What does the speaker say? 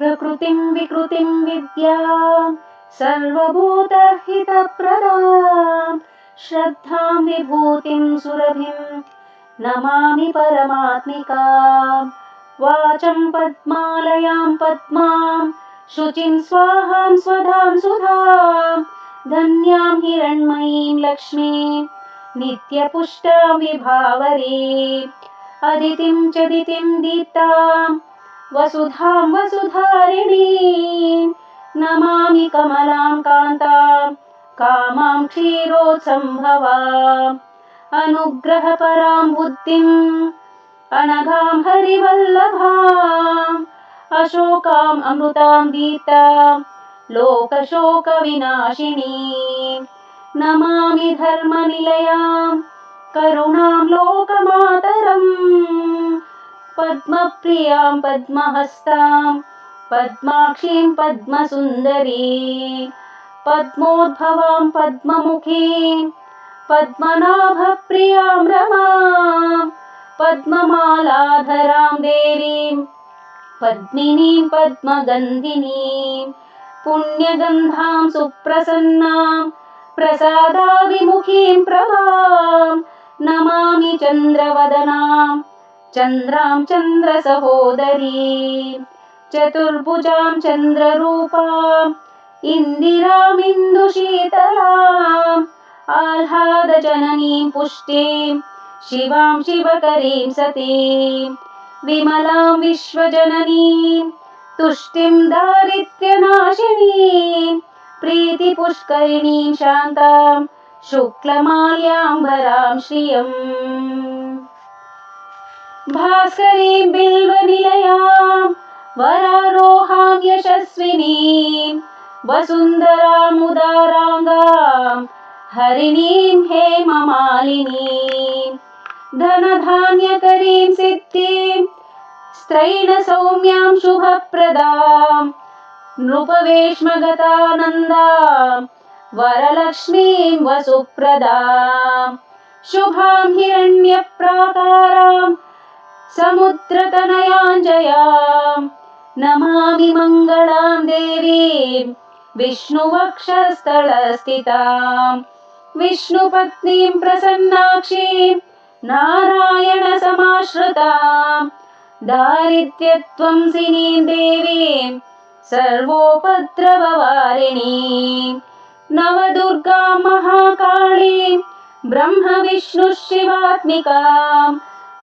प्रकृतिं विकृतिं विद्यां सर्वभूतहितप्रदां श्रद्धां विभूतिं सुरभिं नमामि परमात्मिकां। वाचं पद्मालयां पद्मां शुचिं स्वाहां स्वधां सुधां धन्यां हिरण्मयीं लक्ष्मीं नित्यपुष्टां विभावरीम् अदितिं च दितिं दीप्तां वसुधां वसुधारिणीं नमामि कमलां कान्तां कामां क्षीरोत्सम्भवाम् अनुग्रहपरां बुद्धिम् अनघां हरिवल्लभाम् अशोकाम् अमृतां दीप्तां लोकशोकविनाशिनीं नमामि धर्मनिलयां करुणां लोकमातरम् पद्मप्रियां पद्महस्तां पद्माक्षीं पद्मसुन्दरीं पद्मोद्भवां पद्ममुखीं पद्मनाभप्रियां रमां पद्ममालाधरां देवीं पद्मिनीं पद्मगन्धिनीं पुण्यगन्धां सुप्रसन्नां प्रसादाभिमुखीं प्रभां नमामि चन्द्रवदनां चन्द्रां चन्द्रसहोदरीं चतुर्भुजां चन्द्ररूपां इन्दिरामिन्दुशीतलाम् आह्लादजननीं पुष्टिं शिवां शिवकरीं सतीं विमलां विश्वजननीं तुष्टिं दारिद्र्यनाशिनीं प्रीतिपुष्करिणीं शान्तां शुक्लमाल्याम्बरां श्रियम् भास्करीं बिल्वनिलयां वरारोहां यशस्विनीं वसुन्धरामुदाराङ्गां हरिणीं हेममालिनीं धनधान्यकरीं सिद्धिं स्त्रैणसौम्यां शुभप्रदां नृपवेश्मगतानन्दां वरलक्ष्मीं वसुप्रदां शुभां हिरण्यप्राकारां समुद्रतनयाञ्जयां नमामि मङ्गलां देवीं विष्णुवक्षस्थलस्थितां विष्णुपत्नीं प्रसन्नाक्षीं नारायणसमाश्रितां दारिद्र्यध्वंसिनीं देवीं सर्वोपद्रववारिणीं नवदुर्गां महाकाळीं ब्रह्मविष्णुशिवात्मिकां